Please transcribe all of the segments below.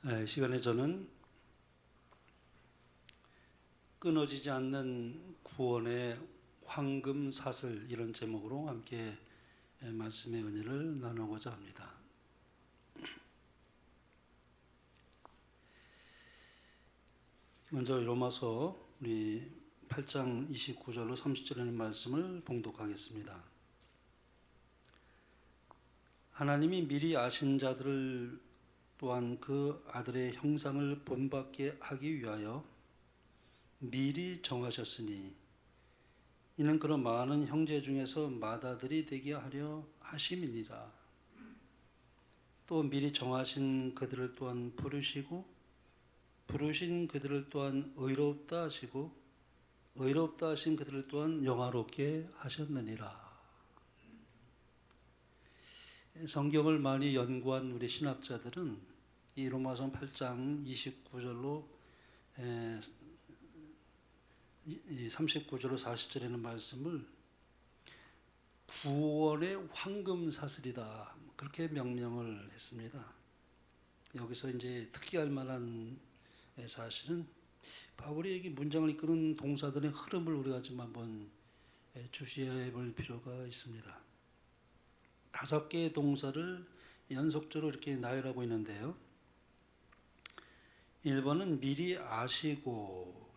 이 시간에 저는 끊어지지 않는 구원의 황금사슬 이런 제목으로 함께 말씀의 은혜를 나누고자 합니다. 먼저 로마서 우리 8장 29절로 30절에는 말씀을 봉독하겠습니다. 하나님이 미리 아신 자들을 또한 그 아들의 형상을 본받게 하기 위하여 미리 정하셨으니 이는 그런 많은 형제 중에서 맏아들이 되게 하려 하심이니라. 또 미리 정하신 그들을 또한 부르시고 부르신 그들을 또한 의롭다 하시고 의롭다 하신 그들을 또한 영화롭게 하셨느니라. 성경을 많이 연구한 우리 신학자들은 이 로마서 8장 29절로 39절로 40절에는 말씀을 구원의 황금사슬이다 그렇게 명명을 했습니다. 여기서 이제 특기할 만한 사실은 바울이 여기 문장을 이끄는 동사들의 흐름을 우리가 좀 한번 주시해 볼 필요가 있습니다. 5개의 동사를 연속적으로 이렇게 나열하고 있는데요. 1번은 미리 아시고,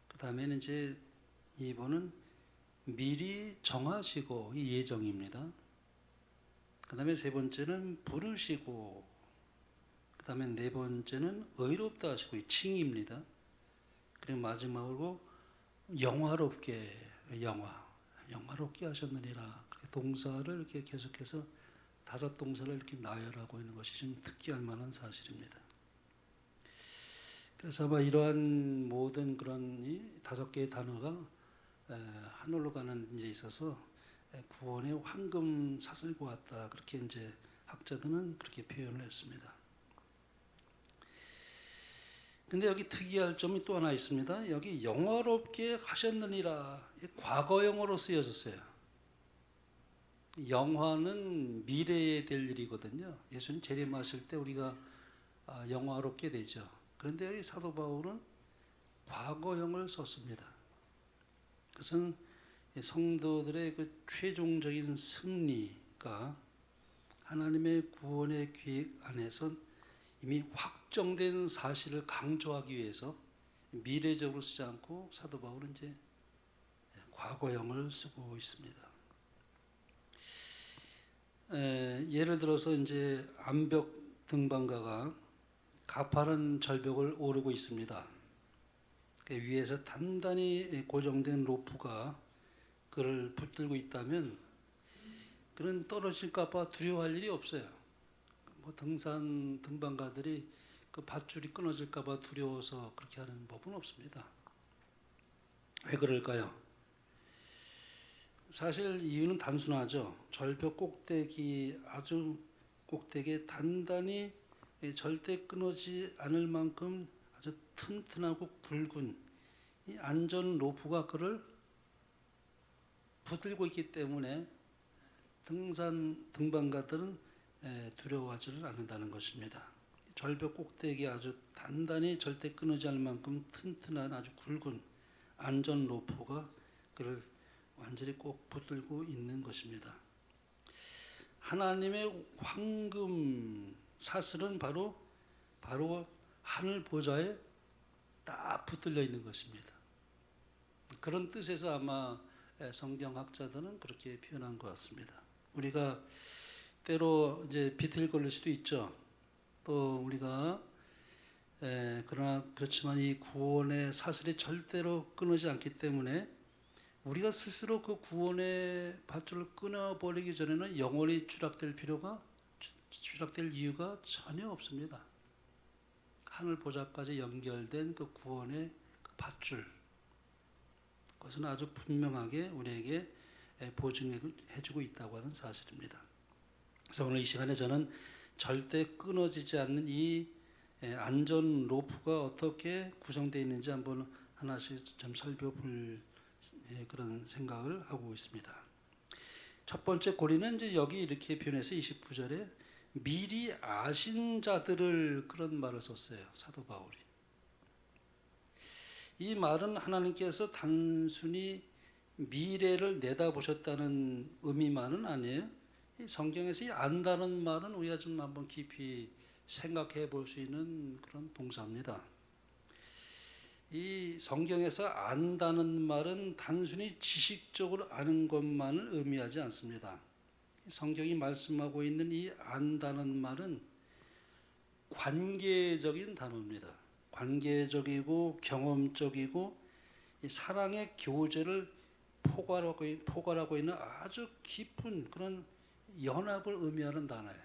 그 다음에는 이제 2번은 미리 정하시고, 이 예정입니다. 그 다음에 3번째는 부르시고, 그 다음에 4번째는 의롭다 하시고, 이 칭의입니다. 그리고 마지막으로 영화롭게, 영화롭게 하셨느니라. 동사를 이렇게 계속해서 5 동사를 이렇게 나열하고 있는 것이 좀 특기할 만한 사실입니다. 그래서 아마 이러한 모든 그런 5개의 단어가 하늘로 가는 데 있어서 구원의 황금 사슬과 같다. 그렇게 이제 학자들은 그렇게 표현을 했습니다. 근데 여기 특이할 점이 또 하나 있습니다. 여기 영화롭게 하셨느니라. 과거형으로 쓰여졌어요. 영화는 미래에 될 일이거든요. 예수님 재림하실 때 우리가 영화롭게 되죠. 그런데 여기 사도 바울은 과거형을 썼습니다. 그것은 성도들의 그 최종적인 승리가 하나님의 구원의 계획 안에서 이미 확정된 사실을 강조하기 위해서 미래적으로 쓰지 않고 사도 바울은 이제 과거형을 쓰고 있습니다. 예를 들어서 이제 암벽 등반가가 가파른 절벽을 오르고 있습니다. 그 위에서 단단히 고정된 로프가 그를 붙들고 있다면 그는 떨어질까봐 두려워할 일이 없어요. 뭐 등산 등반가들이 그 밧줄이 끊어질까봐 두려워서 그렇게 하는 법은 없습니다. 왜 그럴까요? 사실 이유는 단순하죠. 절벽 꼭대기 아주 꼭대기에 단단히 절대 끊어지지 않을 만큼 아주 튼튼하고 굵은 이 안전 로프가 그를 붙들고 있기 때문에 등반가들은 두려워하지를 않는다는 것입니다. 절벽 꼭대기에 아주 단단히 절대 끊어지지 않을 만큼 튼튼한 아주 굵은 안전 로프가 그를 완전히 꼭 붙들고 있는 것입니다. 하나님의 황금 사슬은 바로 하늘 보좌에 딱 붙들려 있는 것입니다. 그런 뜻에서 아마 성경학자들은 그렇게 표현한 것 같습니다. 우리가 때로 이제 비틀거릴 수도 있죠. 또 우리가 그러나 그렇지만 이 구원의 사슬이 절대로 끊어지지 않기 때문에 우리가 스스로 그 구원의 밧줄을 끊어버리기 전에는 영원히 추락될 이유가 전혀 없습니다. 하늘 보좌까지 연결된 그 구원의 그 밧줄, 그것은 아주 분명하게 우리에게 보증해주고 있다고 하는 사실입니다. 그래서 오늘 이 시간에 저는 절대 끊어지지 않는 이 안전 로프가 어떻게 구성되어 있는지 한번 하나씩 좀 살펴볼 그런 생각을 하고 있습니다. 첫 번째 고리는 이제 여기 이렇게 표현해서 29절에 미리 아신 자들을 그런 말을 썼어요. 사도 바울이. 이 말은 하나님께서 단순히 미래를 내다보셨다는 의미만은 아니에요. 이 성경에서 이 안다는 말은 우리가 좀 한번 깊이 생각해 볼 수 있는 그런 동사입니다. 이 성경에서 안다는 말은 단순히 지식적으로 아는 것만을 의미하지 않습니다. 성경이 말씀하고 있는 이 안다는 말은 관계적인 단어입니다. 관계적이고 경험적이고 이 사랑의 교제를 포괄하고 있는 아주 깊은 그런 연합을 의미하는 단어예요.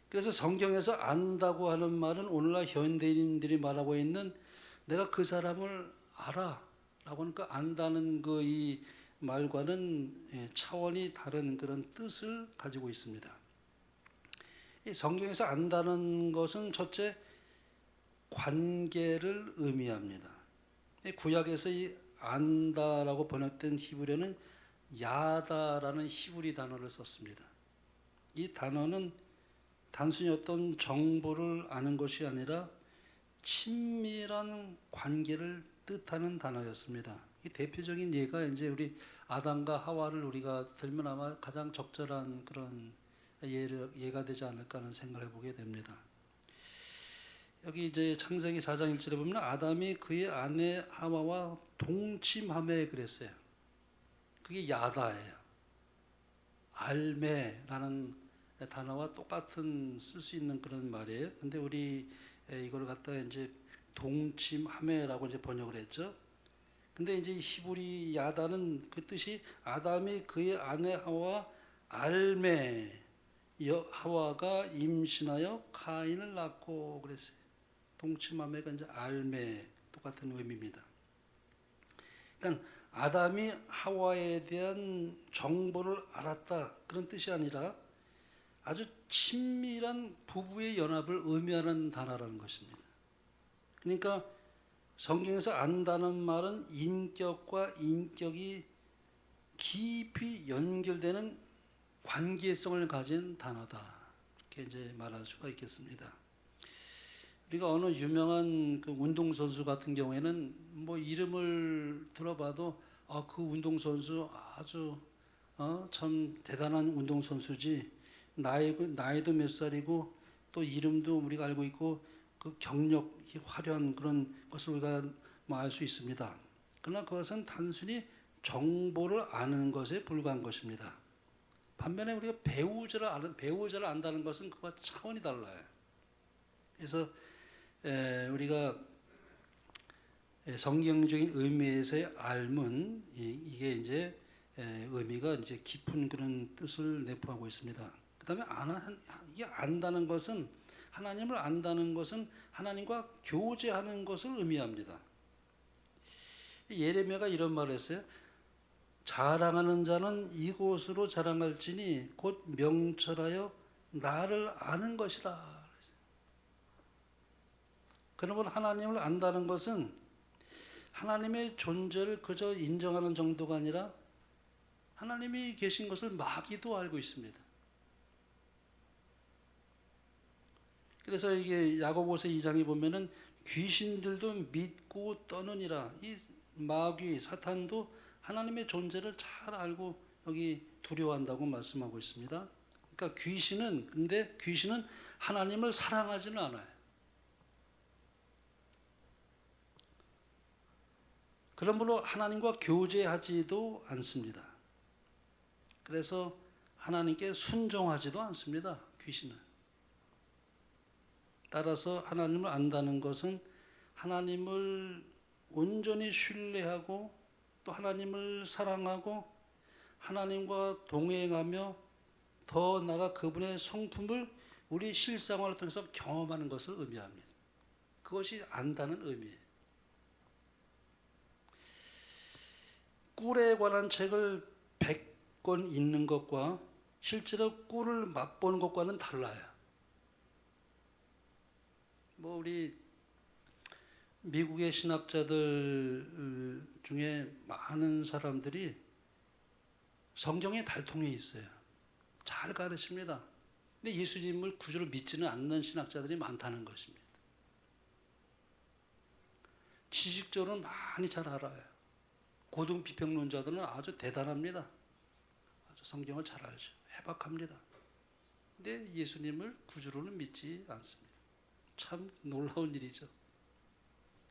그래서 성경에서 안다고 하는 말은 오늘날 현대인들이 말하고 있는 내가 그 사람을 알아 라고 하니까 안다는 그 이 말과는 차원이 다른 그런 뜻을 가지고 있습니다. 이 성경에서 안다는 것은 첫째 관계를 의미합니다. 구약에서 이 안다라고 번역된 히브리어는 야다라는 히브리 단어를 썼습니다. 이 단어는 단순히 어떤 정보를 아는 것이 아니라 친밀한 관계를 뜻하는 단어였습니다. 이 대표적인 예가 이제 우리 아담과 하와를 우리가 들면 아마 가장 적절한 그런 예가 되지 않을까 하는 생각을 해보게 됩니다. 여기 이제 창세기 4장 1절에 보면 아담이 그의 아내 하와와 동침하매 그랬어요. 그게 야다예요. 알매라는 단어와 똑같은 쓸 수 있는 그런 말이에요. 근데 우리 이걸 갖다가 이제 동침하매라고 이제 번역을 했죠. 근데 이제 히브리 야다는 그 뜻이 아담이 그의 아내 하와 알매 하와가 임신하여 가인을 낳고 그랬어요. 동침하매가 이제 알매 똑같은 의미입니다. 그러니까 아담이 하와에 대한 정보를 알았다 그런 뜻이 아니라 아주 친밀한 부부의 연합을 의미하는 단어라는 것입니다. 그러니까 성경에서 안다는 말은 인격과 인격이 깊이 연결되는 관계성을 가진 단어다. 이렇게 이제 말할 수가 있겠습니다. 우리가 어느 유명한 그 운동선수 같은 경우에는 뭐 이름을 들어봐도 그 운동선수 아주 참 대단한 운동선수지 나이도 몇 살이고 또 이름도 우리가 알고 있고 그 경력이 화려한 그런 것을 우리가 알 수 있습니다. 그러나 그것은 단순히 정보를 아는 것에 불과한 것입니다. 반면에 우리가 배우자를 안다는 것은 그와 차원이 달라요. 그래서 우리가 성경적인 의미에서의 알문 이게 이제 의미가 이제 깊은 그런 뜻을 내포하고 있습니다. 그다음에 이게 안다는 것은 하나님을 안다는 것은 하나님과 교제하는 것을 의미합니다. 예레미야가 이런 말을 했어요. 자랑하는 자는 이곳으로 자랑할지니 곧 명철하여 나를 아는 것이라. 그러면 하나님을 안다는 것은 하나님의 존재를 그저 인정하는 정도가 아니라 하나님이 계신 것을 마귀도 알고 있습니다. 그래서 이게 야고보서 2장에 보면은 귀신들도 믿고 떠느니라. 이 마귀 사탄도 하나님의 존재를 잘 알고 여기 두려워한다고 말씀하고 있습니다. 그러니까 귀신은 하나님을 사랑하지는 않아요. 그러므로 하나님과 교제하지도 않습니다. 그래서 하나님께 순종하지도 않습니다. 귀신은. 따라서 하나님을 안다는 것은 하나님을 온전히 신뢰하고 또 하나님을 사랑하고 하나님과 동행하며 더 나아가 그분의 성품을 우리 실생활을 통해서 경험하는 것을 의미합니다. 그것이 안다는 의미예요. 꿀에 관한 책을 100권 읽는 것과 실제로 꿀을 맛보는 것과는 달라요. 뭐 우리 미국의 신학자들 중에 많은 사람들이 성경의 달통에 있어요. 잘 가르칩니다. 근데 예수님을 구주로 믿지는 않는 신학자들이 많다는 것입니다. 지식적으로는 많이 잘 알아요. 고등 비평론자들은 아주 대단합니다. 아주 성경을 잘 알죠. 해박합니다. 근데 예수님을 구주로는 믿지 않습니다. 참 놀라운 일이죠.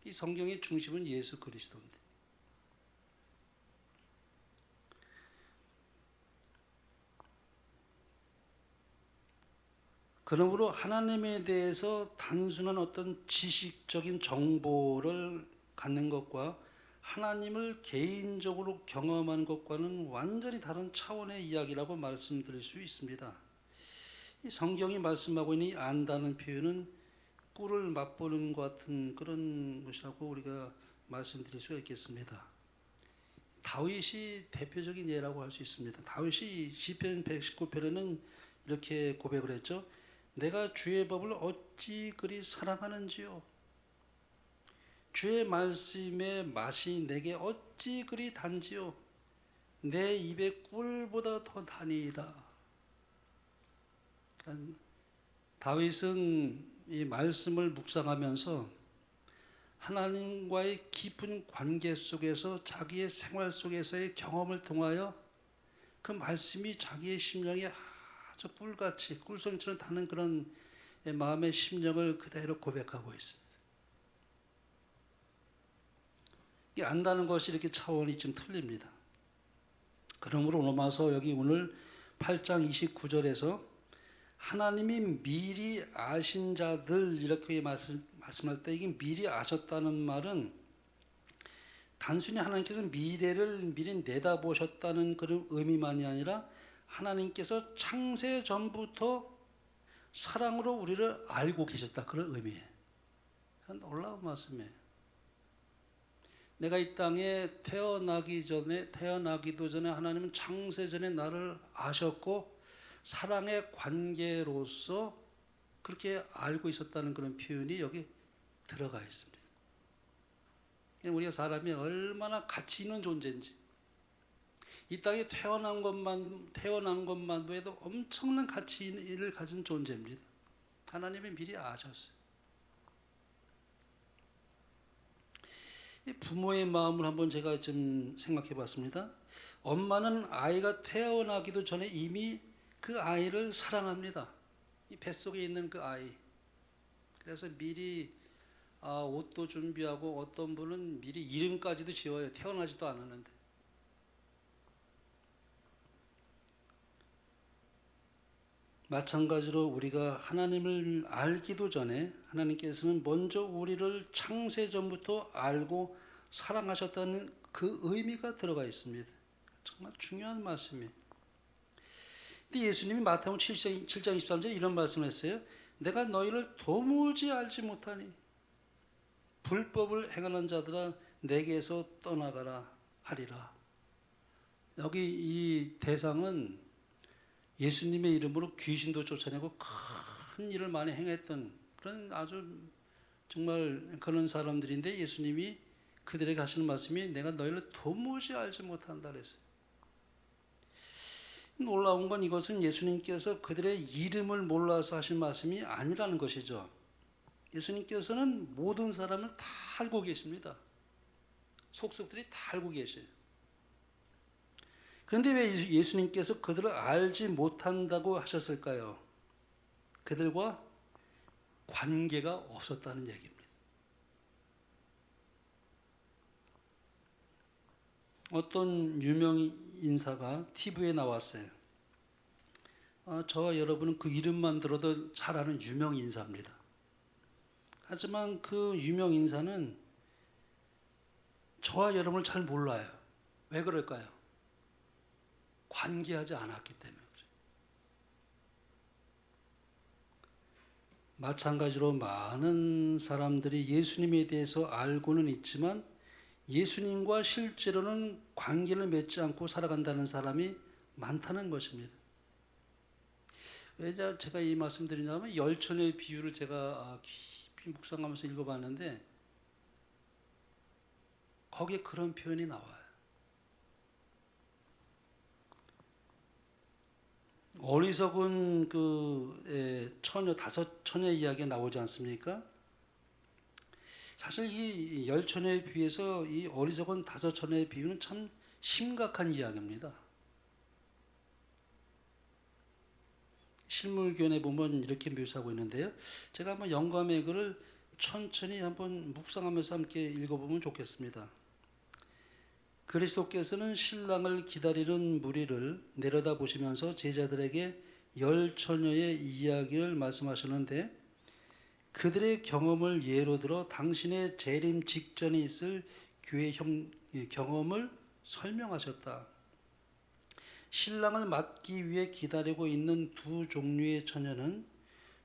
이 성경의 중심은 예수 그리스도인데. 그러므로 하나님에 대해서 단순한 어떤 지식적인 정보를 갖는 것과 하나님을 개인적으로 경험하는 것과는 완전히 다른 차원의 이야기라고 말씀드릴 수 있습니다. 이 성경이 말씀하고 있는 이 안다는 표현은 꿀을 맛보는 것 같은 그런 것이라고 우리가 말씀드릴 수가 있겠습니다. 다윗이 대표적인 예라고 할 수 있습니다. 다윗이 시편 119편에는 이렇게 고백을 했죠. 내가 주의 법을 어찌 그리 사랑하는지요. 주의 말씀의 맛이 내게 어찌 그리 단지요. 내 입에 꿀보다 더 다니이다. 그러니까 다윗은 이 말씀을 묵상하면서 하나님과의 깊은 관계 속에서 자기의 생활 속에서의 경험을 통하여 그 말씀이 자기의 심령에 아주 꿀같이 꿀송이처럼 타는 그런 마음의 심령을 그대로 고백하고 있습니다. 이 안다는 것이 이렇게 차원이 좀 틀립니다. 그러므로 로마서 여기 오늘 8장 29절에서 하나님이 미리 아신 자들 이렇게 말씀할 때 이게 미리 아셨다는 말은 단순히 하나님께서 미래를 미리 내다보셨다는 그런 의미만이 아니라 하나님께서 창세 전부터 사랑으로 우리를 알고 계셨다 그런 의미예요. 놀라운 말씀이에요. 내가 이 땅에 태어나기도 전에 하나님은 창세 전에 나를 아셨고 사랑의 관계로서 그렇게 알고 있었다는 그런 표현이 여기 들어가 있습니다. 우리가 사람이 얼마나 가치 있는 존재인지 이 땅에 태어난 것만도 해도 엄청난 가치를 가진 존재입니다. 하나님이 미리 아셨어요. 이 부모의 마음을 한번 제가 좀 생각해 봤습니다. 엄마는 아이가 태어나기도 전에 이미 그 아이를 사랑합니다. 이 뱃속에 있는 그 아이. 그래서 미리 옷도 준비하고 어떤 분은 미리 이름까지도 지어요. 태어나지도 않았는데. 마찬가지로 우리가 하나님을 알기도 전에 하나님께서는 먼저 우리를 창세 전부터 알고 사랑하셨다는 그 의미가 들어가 있습니다. 정말 중요한 말씀이에요. 근데 예수님이 마태복음 7장 23절에 이런 말씀을 했어요. 내가 너희를 도무지 알지 못하니 불법을 행하는 자들아 내게서 떠나가라 하리라. 여기 이 대상은 예수님의 이름으로 귀신도 쫓아내고 큰 일을 많이 행했던 그런 아주 정말 그런 사람들인데 예수님이 그들에게 하시는 말씀이 내가 너희를 도무지 알지 못한다 그랬어요. 놀라운 건 이것은 예수님께서 그들의 이름을 몰라서 하신 말씀이 아니라는 것이죠. 예수님께서는 모든 사람을 다 알고 계십니다. 속속들이 다 알고 계셔요. 그런데 왜 예수님께서 그들을 알지 못한다고 하셨을까요? 그들과 관계가 없었다는 얘기입니다. 어떤 유명 인사가 TV에 나왔어요. 저와 여러분은 그 이름만 들어도 잘 아는 유명 인사입니다. 하지만 그 유명 인사는 저와 여러분을 잘 몰라요. 왜 그럴까요? 관계하지 않았기 때문에. 마찬가지로 많은 사람들이 예수님에 대해서 알고는 있지만 예수님과 실제로는 관계를 맺지 않고 살아간다는 사람이 많다는 것입니다. 왜 제가 이 말씀 드리냐면 열천의 비유를 제가 깊이 묵상하면서 읽어봤는데 거기에 그런 표현이 나와요. 어리석은 처녀, 5처녀 이야기가 나오지 않습니까? 사실 이 10처녀에 비해서 이 어리석은 5처녀의 비유는 참 심각한 이야기입니다. 실물교훈에 보면 이렇게 묘사하고 있는데요. 제가 한번 영감의 글을 천천히 한번 묵상하면서 함께 읽어보면 좋겠습니다. 그리스도께서는 신랑을 기다리는 무리를 내려다보시면서 제자들에게 10처녀의 이야기를 말씀하셨는데 그들의 경험을 예로 들어 당신의 재림 직전에 있을 교회 경험을 설명하셨다. 신랑을 맞기 위해 기다리고 있는 두 종류의 처녀는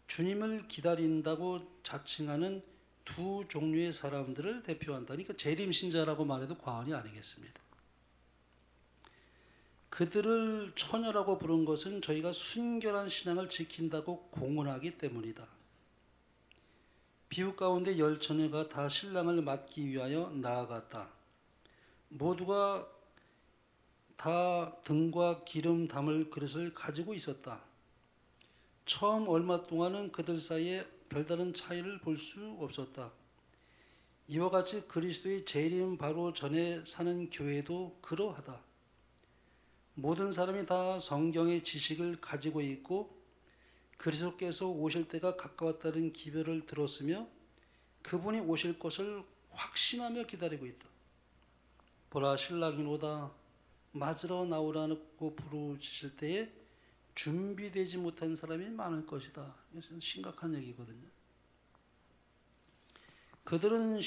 주님을 기다린다고 자칭하는 두 종류의 사람들을 대표한다. 그러니까 재림신자라고 말해도 과언이 아니겠습니다. 그들을 처녀라고 부른 것은 저희가 순결한 신앙을 지킨다고 공언하기 때문이다. 비유 가운데 10처녀가 다 신랑을 맞기 위하여 나아갔다. 모두가 다 등과 기름 담을 그릇을 가지고 있었다. 처음 얼마 동안은 그들 사이에 별다른 차이를 볼 수 없었다. 이와 같이 그리스도의 재림 바로 전에 사는 교회도 그러하다. 모든 사람이 다 성경의 지식을 가지고 있고 그리스도께서 오실 때가 가까웠다는 기별을 들었으며 그분이 오실 것을 확신하며 기다리고 있다. 보라, 신랑이 오다. 맞으러 나오라고 부르실 때에 준비되지 못한 사람이 많을 것이다. 이것은 심각한 얘기거든요. 그들은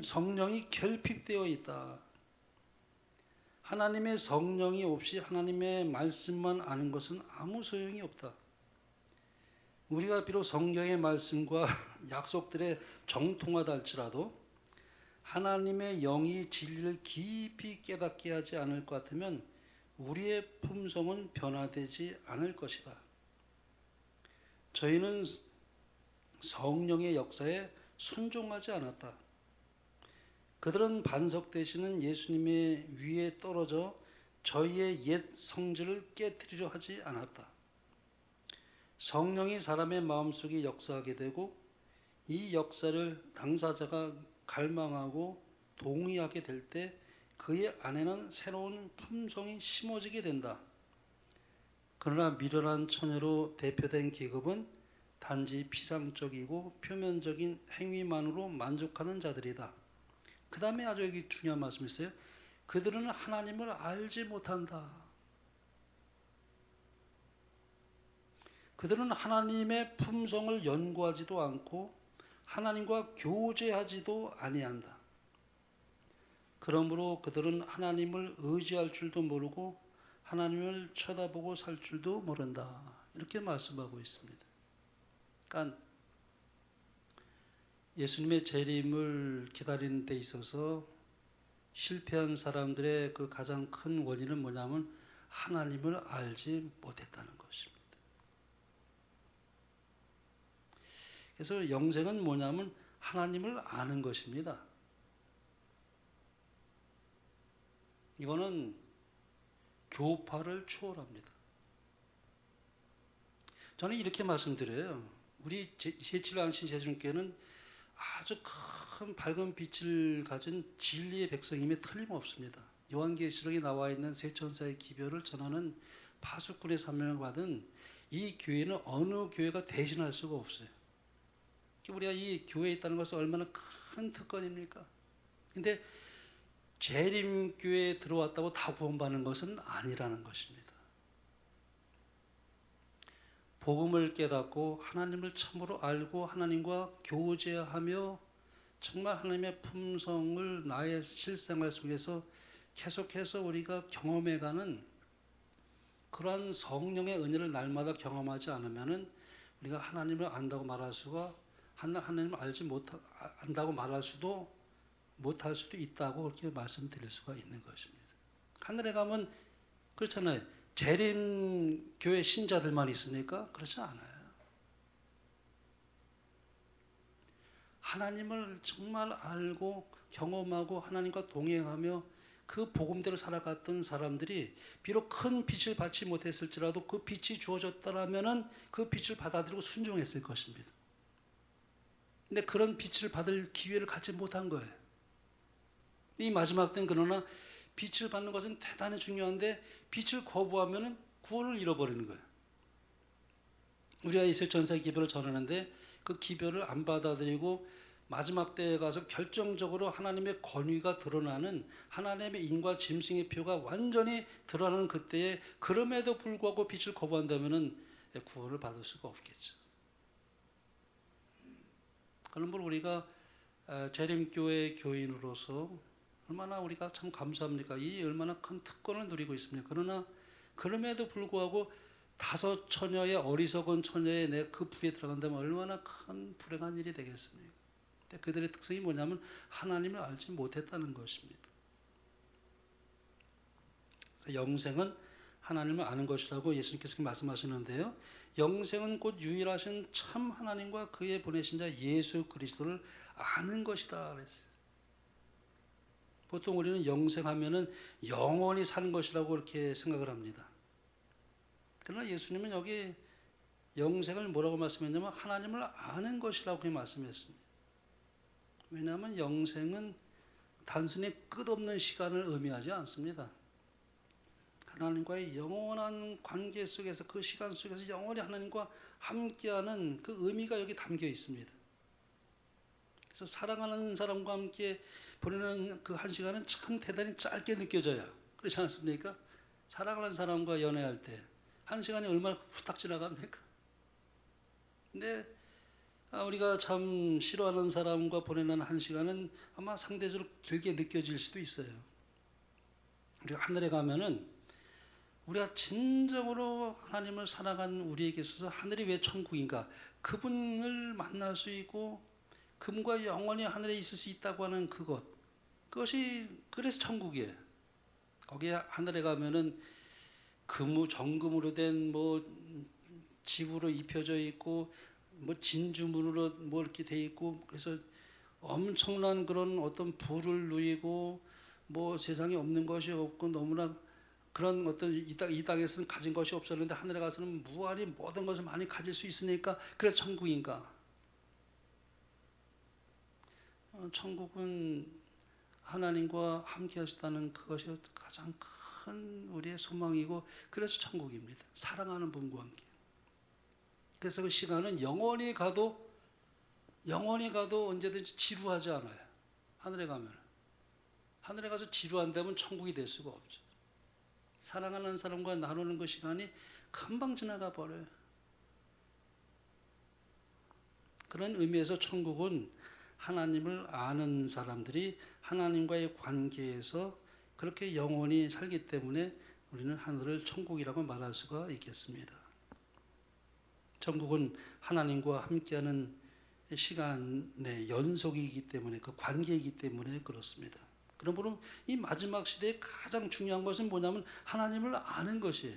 성령이 결핍되어 있다. 하나님의 성령이 없이 하나님의 말씀만 아는 것은 아무 소용이 없다. 우리가 비록 성경의 말씀과 약속들에 정통하다 할지라도 하나님의 영이 진리를 깊이 깨닫게 하지 않을 것 같으면 우리의 품성은 변화되지 않을 것이다. 저희는 성령의 역사에 순종하지 않았다. 그들은 반석 되시는 예수님의 위에 떨어져 저희의 옛 성질을 깨트리려 하지 않았다. 성령이 사람의 마음속에 역사하게 되고 이 역사를 당사자가 갈망하고 동의하게 될 때 그의 안에는 새로운 품성이 심어지게 된다. 그러나 미련한 처녀로 대표된 계급은 단지 피상적이고 표면적인 행위만으로 만족하는 자들이다. 그 다음에 아주 여기 중요한 말씀이 있어요. 그들은 하나님을 알지 못한다. 그들은 하나님의 품성을 연구하지도 않고 하나님과 교제하지도 아니한다. 그러므로 그들은 하나님을 의지할 줄도 모르고 하나님을 쳐다보고 살 줄도 모른다. 이렇게 말씀하고 있습니다. 그러니까 예수님의 재림을 기다리는 데 있어서 실패한 사람들의 그 가장 큰 원인은 뭐냐면 하나님을 알지 못했다는 것입니다. 그래서 영생은 뭐냐면 하나님을 아는 것입니다. 이거는 교파를 초월합니다. 저는 이렇게 말씀드려요. 우리 제7안신 제중교회는 아주 큰 밝은 빛을 가진 진리의 백성임에 틀림없습니다. 요한계시록에 나와 있는 세 천사의 기별을 전하는 파수꾼의 사명을 받은 이 교회는 어느 교회가 대신할 수가 없어요. 우리가 이 교회에 있다는 것은 얼마나 큰 특권입니까? 근데 재림교회에 들어왔다고 다 구원받는 것은 아니라는 것입니다. 복음을 깨닫고 하나님을 참으로 알고 하나님과 교제하며 정말 하나님의 품성을 나의 실생활 속에서 계속해서 우리가 경험해가는 그러한 성령의 은혜를 날마다 경험하지 않으면은 우리가 하나님을 안다고 말할 수가 하나님을 안다고 말할 수도 못할 수도 있다고 그렇게 말씀드릴 수가 있는 것입니다. 하늘에 가면 그렇잖아요. 재림 교회 신자들만 있습니까? 그렇지 않아요. 하나님을 정말 알고 경험하고 하나님과 동행하며 그 복음대로 살아갔던 사람들이 비록 큰 빛을 받지 못했을지라도 그 빛이 주어졌더라면은 그 빛을 받아들이고 순종했을 것입니다. 근데 그런 빛을 받을 기회를 갖지 못한 거예요. 이 마지막 때는 그러나 빛을 받는 것은 대단히 중요한데 빛을 거부하면은 구원을 잃어버리는 거예요. 우리가 이스라엘 전사의 기별을 전하는데 그 기별을 안 받아들이고 마지막 때에 가서 결정적으로 하나님의 권위가 드러나는 하나님의 인과 짐승의 표가 완전히 드러나는 그때에 그럼에도 불구하고 빛을 거부한다면은 구원을 받을 수가 없겠죠. 그런 걸 우리가 재림교회 교인으로서 얼마나 우리가 참 감사합니까? 이 얼마나 큰 특권을 누리고 있습니까? 그러나 그럼에도 불구하고 5 처녀의 어리석은 처녀의 내 그 불에 들어간다면 얼마나 큰 불행한 일이 되겠습니까? 근데 그들의 특성이 뭐냐면 하나님을 알지 못했다는 것입니다. 영생은 하나님을 아는 것이라고 예수님께서 말씀하시는데요. 영생은 곧 유일하신 참 하나님과 그의 보내신 자 예수 그리스도를 아는 것이다 그랬어요. 보통 우리는 영생하면은 영원히 사는 것이라고 이렇게 생각을 합니다. 그러나 예수님은 여기 영생을 뭐라고 말씀했냐면 하나님을 아는 것이라고 말씀했습니다. 왜냐하면 영생은 단순히 끝없는 시간을 의미하지 않습니다. 하나님과의 영원한 관계 속에서 그 시간 속에서 영원히 하나님과 함께하는 그 의미가 여기 담겨 있습니다. 그래서 사랑하는 사람과 함께 보내는 그 한 시간은 참 대단히 짧게 느껴져요. 그렇지 않습니까? 사랑하는 사람과 연애할 때 한 시간이 얼마나 후딱 지나갑니까? 근데 우리가 참 싫어하는 사람과 보내는 한 시간은 아마 상대적으로 길게 느껴질 수도 있어요. 우리가 하늘에 가면은 우리가 진정으로 하나님을 사랑한 우리에게 있어서 하늘이 왜 천국인가? 그분을 만날 수 있고 그분과 영원히 하늘에 있을 수 있다고 하는 그것이 그래서 천국이에요. 거기에 하늘에 가면은 정금으로 된 집으로 입혀져 있고 진주문으로 이렇게 돼 있고 그래서 엄청난 그런 어떤 부를 누리고 세상에 없는 것이 없고 너무나 그런 어떤 이 땅에서는 가진 것이 없었는데 하늘에 가서는 무한히 모든 것을 많이 가질 수 있으니까 그래서 천국인가? 천국은 하나님과 함께 하시다는 그것이 가장 큰 우리의 소망이고 그래서 천국입니다. 사랑하는 분과 함께. 그래서 그 시간은 영원히 가도 언제든지 지루하지 않아요. 하늘에 가면. 하늘에 가서 지루한다면 천국이 될 수가 없죠. 사랑하는 사람과 나누는 그 시간이 금방 지나가 버려요. 그런 의미에서 천국은 하나님을 아는 사람들이 하나님과의 관계에서 그렇게 영원히 살기 때문에 우리는 하늘을 천국이라고 말할 수가 있겠습니다. 천국은 하나님과 함께하는 시간의 연속이기 때문에 그 관계이기 때문에 그렇습니다. 그러므로 이 마지막 시대에 가장 중요한 것은 뭐냐면 하나님을 아는 것이에요.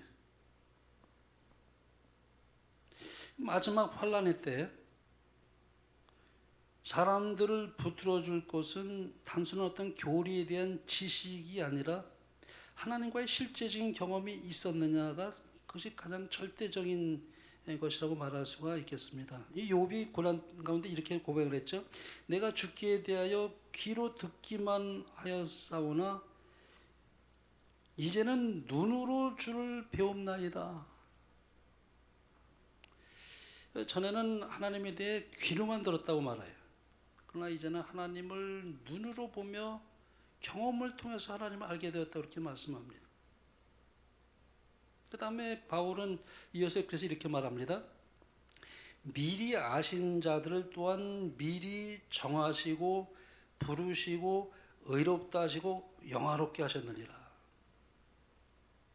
마지막 환란의 때 사람들을 붙들어 줄 것은 단순한 어떤 교리에 대한 지식이 아니라 하나님과의 실제적인 경험이 있었느냐가 그것이 가장 절대적인 것이라고 말할 수가 있겠습니다. 이 욥이 고난 가운데 이렇게 고백을 했죠. 내가 죽기에 대하여 귀로 듣기만 하였사오나 이제는 눈으로 주를 배움나이다. 전에는 하나님에 대해 귀로만 들었다고 말해요. 그러나 이제는 하나님을 눈으로 보며 경험을 통해서 하나님을 알게 되었다 그렇게 말씀합니다. 그 다음에 바울은 이어서 그래서 이렇게 말합니다. 미리 아신 자들을 또한 미리 정하시고 부르시고 의롭다 하시고 영화롭게 하셨느니라.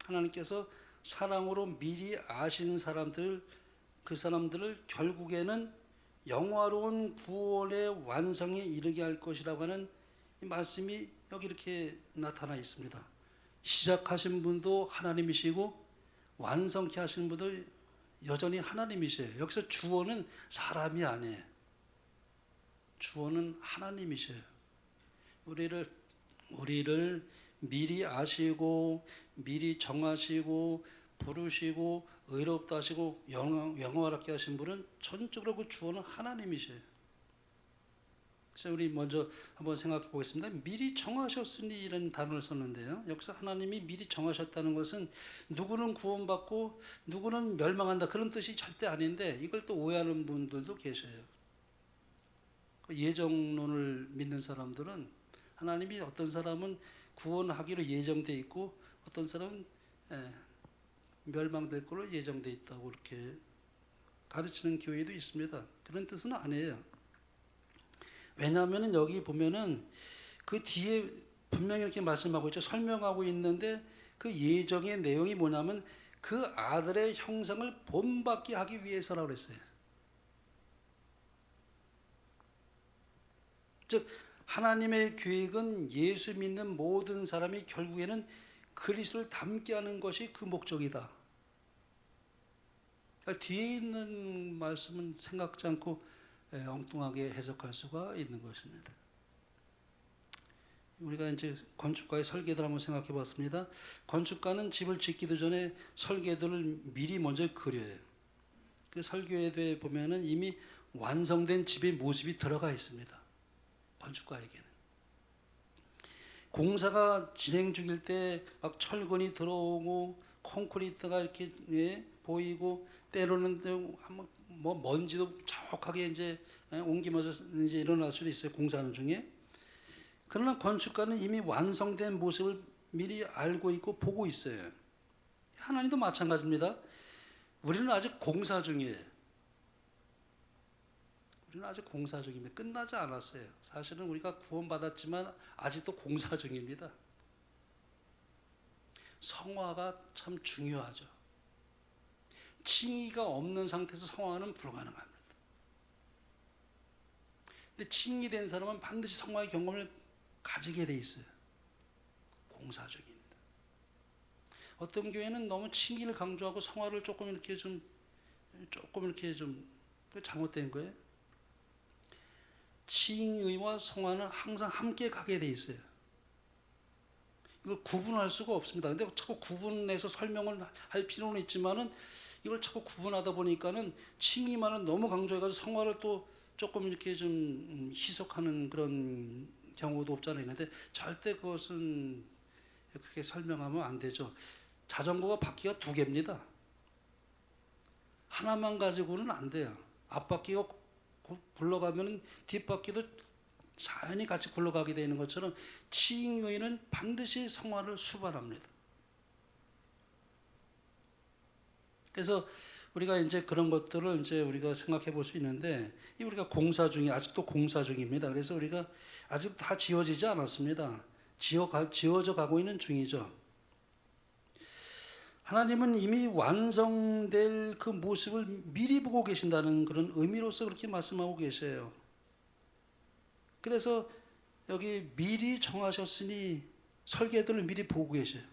하나님께서 사랑으로 미리 아신 사람들, 그 사람들을 결국에는 영화로운 구원의 완성에 이르게 할 것이라고 하는 이 말씀이 여기 이렇게 나타나 있습니다. 시작하신 분도 하나님이시고 완성케 하시는 분도 여전히 하나님이셔요. 여기서 주어는 사람이 아니에요. 주어는 하나님이셔요. 우리를 미리 아시고 미리 정하시고 부르시고 의롭다 하시고 영원하게 하신 분은 전적으로 그 주어는 하나님이세요. 그래서 우리 먼저 한번 생각해 보겠습니다. 미리 정하셨으니 이런 단어를 썼는데요. 여기서 하나님이 미리 정하셨다는 것은 누구는 구원받고 누구는 멸망한다 그런 뜻이 절대 아닌데 이걸 또 오해하는 분들도 계셔요. 예정론을 믿는 사람들은 하나님이 어떤 사람은 구원하기로 예정돼 있고 어떤 사람은 멸망될 걸로 예정돼 있다고 이렇게 가르치는 교회도 있습니다. 그런 뜻은 아니에요. 왜냐하면 여기 보면은 그 뒤에 분명히 이렇게 말씀하고 있죠. 설명하고 있는데 그 예정의 내용이 뭐냐면 그 아들의 형상을 본받게 하기 위해서라고 그랬어요. 즉 하나님의 계획은 예수 믿는 모든 사람이 결국에는 그리스도를 닮게 하는 것이 그 목적이다. 그러니까 뒤에 있는 말씀은 생각지 않고 엉뚱하게 해석할 수가 있는 것입니다. 우리가 이제 건축가의 설계도를 한번 생각해 봤습니다. 건축가는 집을 짓기도 전에 설계도를 미리 먼저 그려요. 그 설계도에 보면은 이미 완성된 집의 모습이 들어가 있습니다. 건축가에게는. 공사가 진행 중일 때 막 철근이 들어오고 콘크리트가 이렇게 보이고 때로는 뭐 먼지도 자욱하게 이제 옮기면서 이제 일어날 수도 있어요. 공사하는 중에. 그러나 건축가는 이미 완성된 모습을 미리 알고 있고 보고 있어요. 하나님도 마찬가지입니다. 우리는 아직 공사 중이에요. 우리는 아직 공사 중입니다. 끝나지 않았어요. 사실은 우리가 구원받았지만 아직도 공사 중입니다. 성화가 참 중요하죠. 칭의가 없는 상태에서 성화는 불가능합니다. 근데 칭의된 사람은 반드시 성화의 경험을 가지게 돼 있어요. 공사 중입니다. 어떤 교회는 너무 칭의를 강조하고 성화를 조금 이렇게 좀 잘못된 거예요. 칭의와 성화는 항상 함께 가게 돼 있어요. 이걸 구분할 수가 없습니다. 근데 자꾸 구분해서 설명을 할 필요는 있지만은 이걸 자꾸 구분하다 보니까는 칭의만은 너무 강조해가지고 성화를 또 조금 이렇게 좀 희석하는 그런 경우도 없지 않아 있는데 절대 그것은 그렇게 설명하면 안 되죠. 자전거가 바퀴가 두 개입니다. 하나만 가지고는 안 돼요. 앞바퀴가 굴러가면 뒷바퀴도 자연히 같이 굴러가게 되는 것처럼 칭의는 반드시 성화를 수반합니다. 그래서 우리가 이제 그런 것들을 이제 우리가 생각해 볼 수 있는데 우리가 아직도 공사 중입니다. 그래서 우리가 아직 다 지어지지 않았습니다. 지어져 가고 있는 중이죠. 하나님은 이미 완성될 그 모습을 미리 보고 계신다는 그런 의미로서 그렇게 말씀하고 계세요. 그래서 여기 미리 정하셨으니 설계도를 미리 보고 계셔요.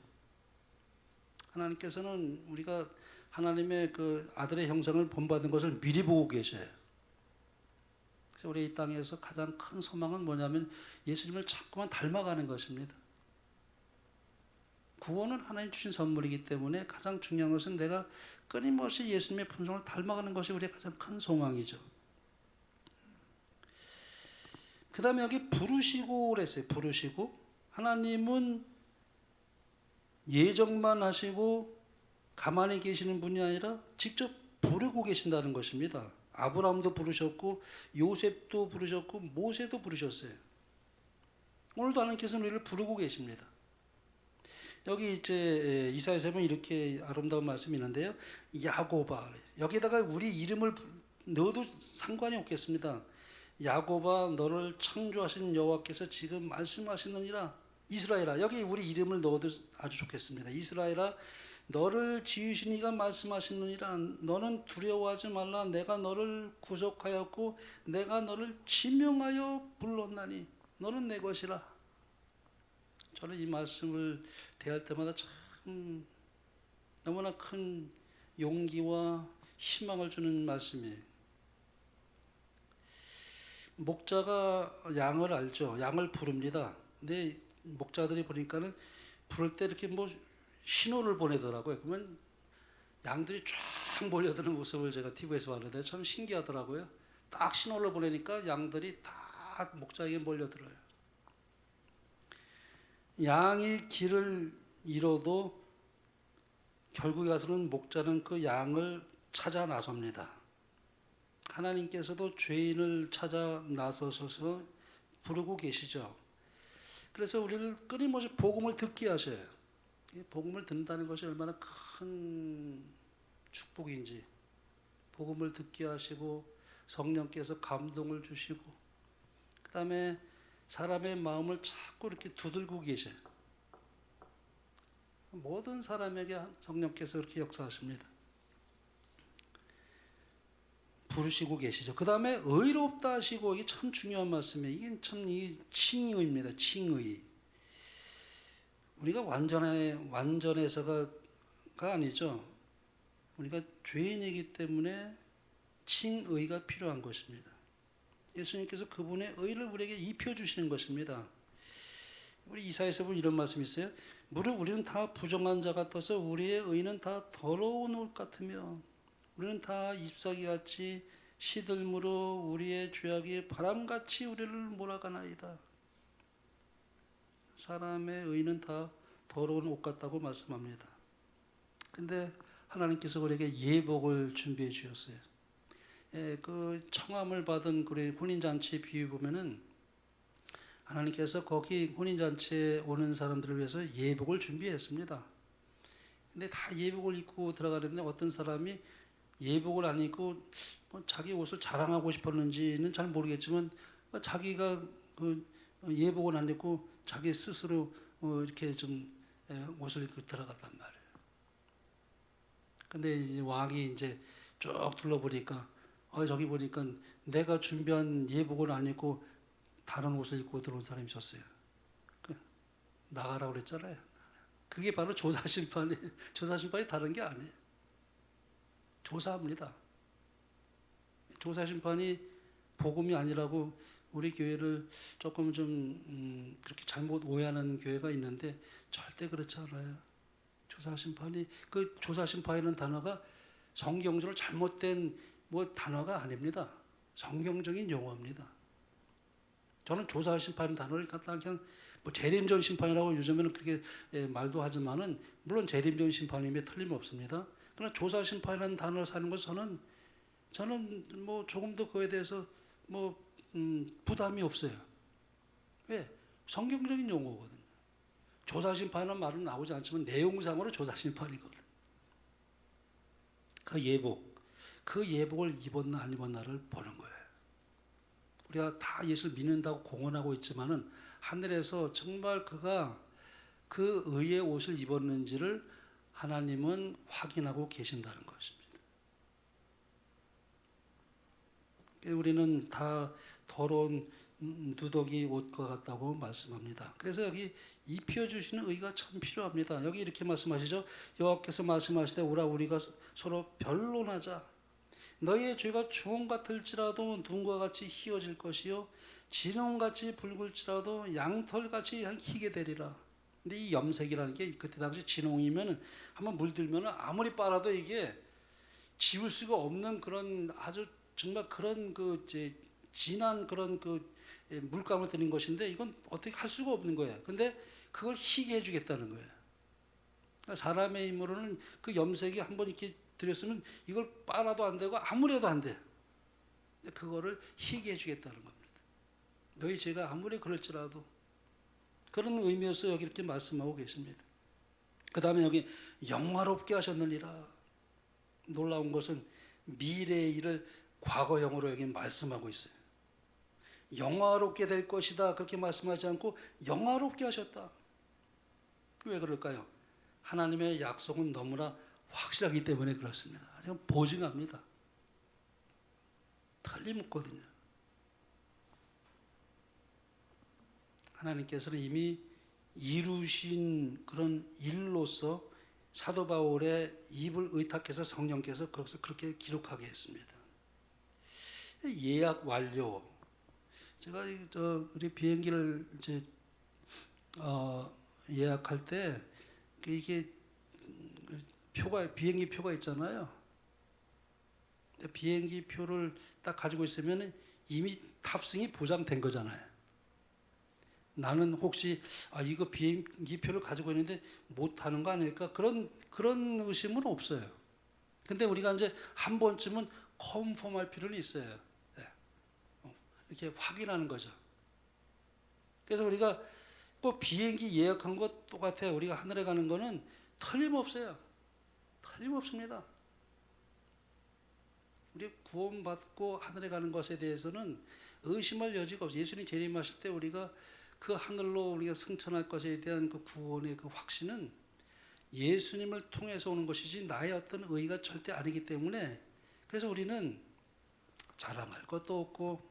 하나님께서는 우리가 하나님의 그 아들의 형상을 본받은 것을 미리 보고 계셔요. 그래서 우리 이 땅에서 가장 큰 소망은 뭐냐면 예수님을 자꾸만 닮아가는 것입니다. 구원은 하나님 주신 선물이기 때문에 가장 중요한 것은 내가 끊임없이 예수님의 품성을 닮아가는 것이 우리의 가장 큰 소망이죠. 그 다음에 여기 부르시고 그랬어요. 부르시고. 하나님은 예정만 하시고 가만히 계시는 분이 아니라 직접 부르고 계신다는 것입니다. 아브라함도 부르셨고 요셉도 부르셨고 모세도 부르셨어요. 오늘도 하나님께서는 우리를 부르고 계십니다. 여기 이제 이사야서에 보면 이렇게 아름다운 말씀이 있는데요. 야곱아. 여기다가 우리 이름을 넣어도 상관이 없겠습니다. 야곱아 너를 창조하신 여호와께서 지금 말씀하시느니라. 이스라엘아. 여기 우리 이름을 넣어도 아주 좋겠습니다. 이스라엘아 너를 지으신 이가 말씀하시느니라. 너는 두려워하지 말라. 내가 너를 구속하였고 내가 너를 지명하여 불렀나니 너는 내 것이라. 저는 이 말씀을 대할 때마다 참 너무나 큰 용기와 희망을 주는 말씀이에요. 목자가 양을 알죠. 양을 부릅니다. 근데 목자들이 보니까는 부를 때 이렇게 뭐 신호를 보내더라고요. 그러면 양들이 쫙 몰려드는 모습을 제가 TV에서 봤는데 참 신기하더라고요. 딱 신호를 보내니까 양들이 다 목자에게 몰려들어요. 양이 길을 잃어도 결국에 가서는 목자는 그 양을 찾아 나섭니다. 하나님께서도 죄인을 찾아 나서셔서 부르고 계시죠. 그래서 우리를 끊임없이 복음을 듣게 하셔요. 복음을 듣는다는 것이 얼마나 큰 축복인지, 복음을 듣게 하시고 성령께서 감동을 주시고, 그 다음에 사람의 마음을 자꾸 이렇게 두들고 계셔요. 모든 사람에게 성령께서 그렇게 역사하십니다. 부르시고 계시죠. 그 다음에 의롭다 하시고, 이게 참 중요한 말씀이에요. 이게 참 이 칭의입니다. 칭의. 우리가 완전해서가 아니죠. 우리가 죄인이기 때문에 칭의가 필요한 것입니다. 예수님께서 그분의 의를 우리에게 입혀주시는 것입니다. 우리 이사야에서 보면 이런 말씀이 있어요. 무릇 우리는 다 부정한 자 같아서 우리의 의는 다 더러운 옷 같으며 우리는 다 잎사귀같이 시들므로 우리의 죄악이 바람같이 우리를 몰아가나이다. 사람의 의는 다 더러운 옷 같다고 말씀합니다. 근데 하나님께서 우리에게 예복을 준비해 주셨어요. 그 청함을 받은 우리 혼인잔치 비유 보면은 하나님께서 거기 혼인잔치에 오는 사람들을 위해서 예복을 준비했습니다. 근데 다 예복을 입고 들어가는데 어떤 사람이 예복을 안 입고 자기 옷을 자랑하고 싶었는지는 잘 모르겠지만 자기가 그 예복을 안 입고 자기 스스로 이렇게 좀 옷을 입고 들어갔단 말이에요. 근데 이제 왕이 이제 쭉 둘러보니까 저기 보니까 내가 준비한 예복을 안 입고 다른 옷을 입고 들어온 사람이 있었어요. 나가라고 그랬잖아요. 그게 바로 조사심판이 다른 게 아니에요. 조사합니다. 조사심판이 복음이 아니라고 우리 교회를 조금 좀 그렇게 잘못 오해하는 교회가 있는데 절대 그렇지 않아요. 조사심판이, 그 조사심판이라는 단어가 성경적으로 잘못된 단어가 아닙니다. 성경적인 용어입니다. 저는 조사심판이라는 단어를 갖다 그냥 재림전 심판이라고 요즘에는 그렇게 말도 하지만은 물론 재림전 심판임에 틀림없습니다. 그러나 조사심판이라는 단어를 사는 것은 저는 조금도 그에 대해서 부담이 없어요. 왜? 성경적인 용어거든요. 조사심판이라는 말은 나오지 않지만 내용상으로 조사심판이거든. 그 예복을 입었나 안 입었나를 보는 거예요. 우리가 다 예수를 믿는다고 공언하고 있지만은 하늘에서 정말 그가 그 의의 옷을 입었는지를 하나님은 확인하고 계신다는 것입니다. 우리는 다 더러운 누더기 옷과 같다고 말씀합니다. 그래서 여기 입혀주시는 의가 참 필요합니다. 여기 이렇게 말씀하시죠. 여호와께서 말씀하시되 오라 우리가 서로 변론하자. 너희의 죄가 주홍 같을지라도 눈과 같이 희어질 것이요 진홍같이 붉을지라도 양털같이 희게 되리라. 근데 이 염색이라는 게 그때 당시 진홍이면 한번 물들면 아무리 빨아도 이게 지울 수가 없는 그런 아주 정말 그런 진한 그런 물감을 드린 것인데 이건 어떻게 할 수가 없는 거예요. 근데 그걸 희게 해주겠다는 거예요. 그러니까 사람의 힘으로는 그 염색이 한번 이렇게 들였으면 이걸 빨아도 안 되고 아무리 해도 안 돼. 그거를 희게 해주겠다는 겁니다. 너희 죄가 아무리 그럴지라도 그런 의미에서 여기 이렇게 말씀하고 계십니다. 그 다음에 여기 영화롭게 하셨느니라. 놀라운 것은 미래의 일을 과거형으로 여기 말씀하고 있어요. 영화롭게 될 것이다 그렇게 말씀하지 않고 영화롭게 하셨다. 왜 그럴까요? 하나님의 약속은 너무나 확실하기 때문에 그렇습니다. 제가 보증합니다. 틀림없거든요. 하나님께서는 이미 이루신 그런 일로서 사도 바울의 입을 의탁해서 성령께서 거기서 그렇게 기록하게 했습니다. 예약 완료. 제가 우리 비행기를 이제 예약할 때 이게 비행기 표가 있잖아요. 비행기 표를 딱 가지고 있으면 이미 탑승이 보장된 거잖아요. 나는 혹시 이거 비행기 표를 가지고 있는데 못 타는 거 아닐까? 그런 의심은 없어요. 근데 우리가 이제 한 번쯤은 컨펌할 필요는 있어요. 네. 이렇게 확인하는 거죠. 그래서 우리가 뭐 비행기 예약한 것 똑같아요. 우리가 하늘에 가는 거는 틀림없어요. 틀림없습니다. 우리 구원받고 하늘에 가는 것에 대해서는 의심할 여지가 없어요. 예수님 재림하실 때 우리가 그 하늘로 우리가 승천할 것에 대한 그 구원의 그 확신은 예수님을 통해서 오는 것이지 나의 어떤 의의가 절대 아니기 때문에, 그래서 우리는 자랑할 것도 없고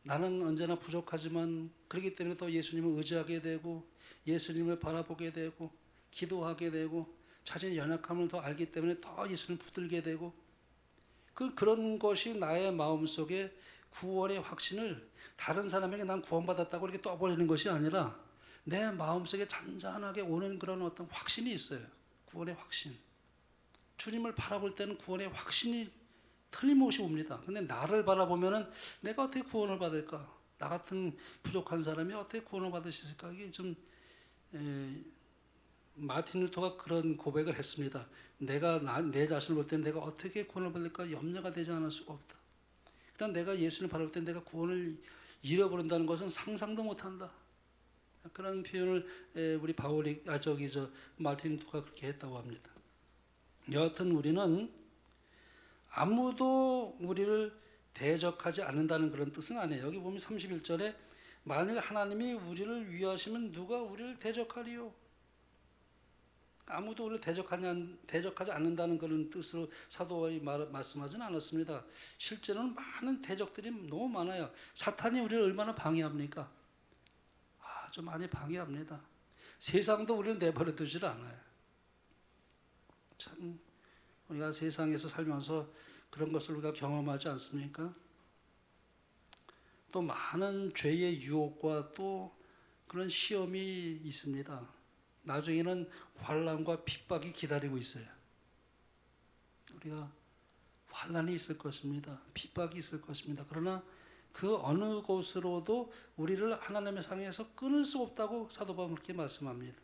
나는 언제나 부족하지만 그렇기 때문에 더 예수님을 의지하게 되고 예수님을 바라보게 되고 기도하게 되고 자신의 연약함을 더 알기 때문에 더 예수님을 붙들게 되고, 그런 것이 나의 마음속에 구원의 확신을 다른 사람에게 난 구원받았다고 이렇게 떠버리는 것이 아니라 내 마음속에 잔잔하게 오는 그런 어떤 확신이 있어요. 구원의 확신. 주님을 바라볼 때는 구원의 확신이 틀림없이 옵니다. 근데 나를 바라보면은 내가 어떻게 구원을 받을까? 나 같은 부족한 사람이 어떻게 구원을 받을 수 있을까? 이게 좀 마틴 루터가 그런 고백을 했습니다. 내 자신을 볼 때는 내가 어떻게 구원을 받을까 염려가 되지 않을 수가 없다. 일단 내가 예수를 바라볼 때 내가 구원을 잃어버린다는 것은 상상도 못한다. 그런 표현을 우리 마틴 루터가 그렇게 했다고 합니다. 여하튼 우리는 아무도 우리를 대적하지 않는다는 그런 뜻은 아니에요. 여기 보면 31절에 만일 하나님이 우리를 위하시면 누가 우리를 대적하리요? 아무도 우리를 대적하지 않는다는 그런 뜻으로 사도 바울이 말씀하지는 않았습니다. 실제로는 많은 대적들이 너무 많아요. 사탄이 우리를 얼마나 방해합니까? 아주 많이 방해합니다. 세상도 우리를 내버려 두질 않아요. 참 우리가 세상에서 살면서 그런 것을 우리가 경험하지 않습니까? 또 많은 죄의 유혹과 또 그런 시험이 있습니다. 나중에는 환난과 핍박이 기다리고 있어요. 우리가 환난이 있을 것입니다. 핍박이 있을 것입니다. 그러나 그 어느 곳으로도 우리를 하나님의 상에서 끊을 수 없다고 사도 바울은 그렇게 말씀합니다.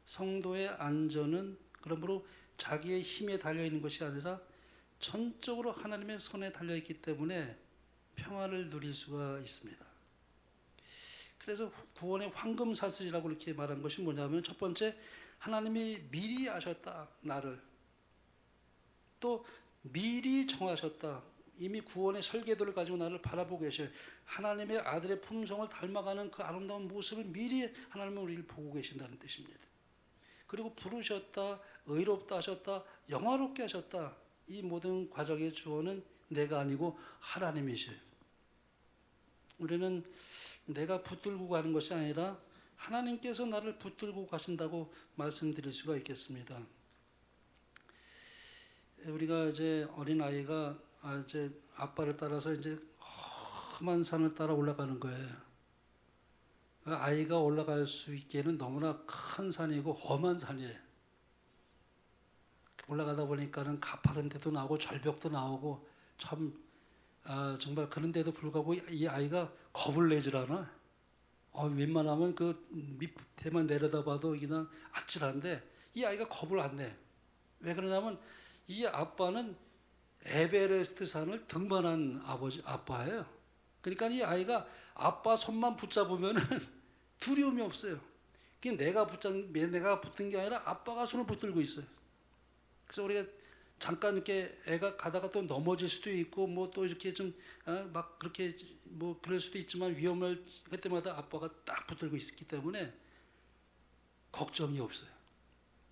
성도의 안전은 그러므로 자기의 힘에 달려있는 것이 아니라 전적으로 하나님의 손에 달려있기 때문에 평안을 누릴 수가 있습니다. 그래서 구원의 황금사슬이라고 이렇게 말한 것이 뭐냐면, 첫 번째, 하나님이 미리 아셨다, 나를. 또 미리 정하셨다. 이미 구원의 설계도를 가지고 나를 바라보고 계셔요. 하나님의 아들의 품성을 닮아가는 그 아름다운 모습을 미리 하나님은 우리를 보고 계신다는 뜻입니다. 그리고 부르셨다, 의롭다 하셨다, 영화롭게 하셨다. 이 모든 과정의 주어는 내가 아니고 하나님이셔요. 우리는 내가 붙들고 가는 것이 아니라 하나님께서 나를 붙들고 가신다고 말씀드릴 수가 있겠습니다. 우리가 이제 어린 아이가 이제 아빠를 따라서 이제 험한 산을 따라 올라가는 거예요. 아이가 올라갈 수 있기에는 너무나 큰 산이고 험한 산이에요. 올라가다 보니까는 가파른 데도 나오고 절벽도 나오고 참 정말 그런데도 불구하고 이 아이가 겁을 내질 않아. 웬만하면 그 밑에만 내려다봐도 그냥 아찔한데 이 아이가 겁을 안 내. 왜 그러냐면 이 아빠는 에베레스트 산을 등반한 아빠예요. 그러니까 이 아이가 아빠 손만 붙잡으면 두려움이 없어요. 내가 붙은 게 아니라 아빠가 손을 붙들고 있어요. 그래서 우리가 잠깐 이렇게 애가 가다가 또 넘어질 수도 있고 뭐 또 이렇게 좀 막 그렇게 뭐 그럴 수도 있지만 위험을 할 때마다 아빠가 딱 붙들고 있기 때문에 걱정이 없어요.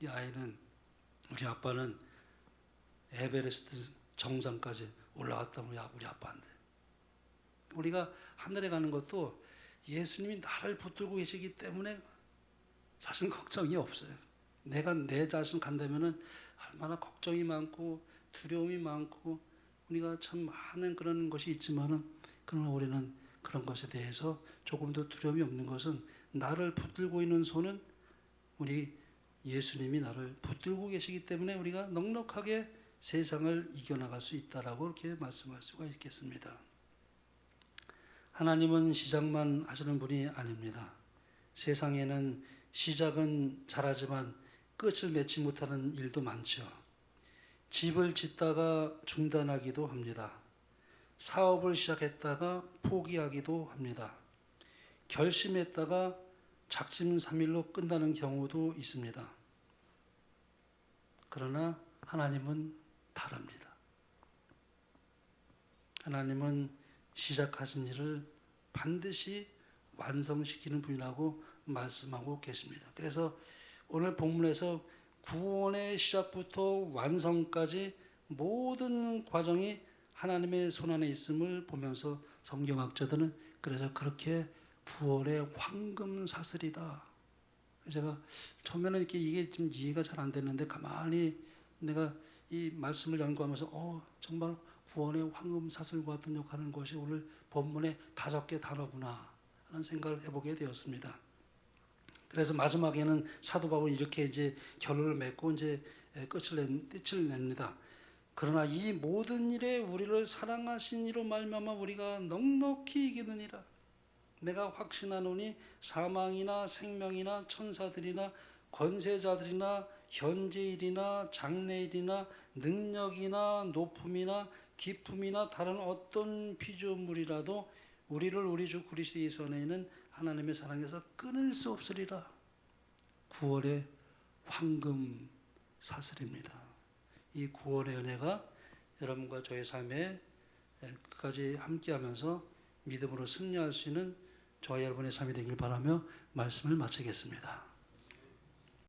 이 아이는, 우리 아빠는 에베레스트 정상까지 올라갔다 우리 아빠인데, 우리가 하늘에 가는 것도 예수님이 나를 붙들고 계시기 때문에 사실 걱정이 없어요. 내가 내 자신 간다면은 얼마나 걱정이 많고 두려움이 많고 우리가 참 많은 그런 것이 있지만은, 그러나 우리는 그런 것에 대해서 조금도 두려움이 없는 것은 나를 붙들고 있는 손은 우리 예수님이 나를 붙들고 계시기 때문에 우리가 넉넉하게 세상을 이겨나갈 수 있다라고 이렇게 말씀할 수가 있겠습니다. 하나님은 시작만 하시는 분이 아닙니다. 세상에는 시작은 잘하지만 끝을 맺지 못하는 일도 많죠. 집을 짓다가 중단하기도 합니다. 사업을 시작했다가 포기하기도 합니다. 결심했다가 작심삼일로 끝나는 경우도 있습니다. 그러나 하나님은 다릅니다. 하나님은 시작하신 일을 반드시 완성시키는 분이라고 말씀하고 계십니다. 그래서 오늘 본문에서 구원의 시작부터 완성까지 모든 과정이 하나님의 손안에 있음을 보면서 성경학자들은 그래서 그렇게 부활의 황금 사슬이다. 제가 처음에는 이렇게 이게 좀 이해가 잘 안 됐는데 가만히 내가 이 말씀을 연구하면서 정말 구원의 황금 사슬과 같은 역할을 것이 오늘 본문의 5개 단어구나 하는 생각을 해보게 되었습니다. 그래서 마지막에는 사도 바울은 이렇게 이제 결론을 맺고 이제 끝을 냅니다. 그러나 이 모든 일에 우리를 사랑하신 이로 말미암아 우리가 넉넉히 이기느니라. 내가 확신하노니 사망이나 생명이나 천사들이나 권세자들이나 현재일이나 장래일이나 능력이나 높음이나 기품이나 다른 어떤 피조물이라도 우리를 우리 주 그리스도 예수 안에 있는 하나님의 사랑에서 끊을 수 없으리라. 9월의 황금 사슬입니다. 이 9월의 은혜가 여러분과 저의 삶에 끝까지 함께하면서 믿음으로 승리할 수 있는 저와 여러분의 삶이 되길 바라며 말씀을 마치겠습니다.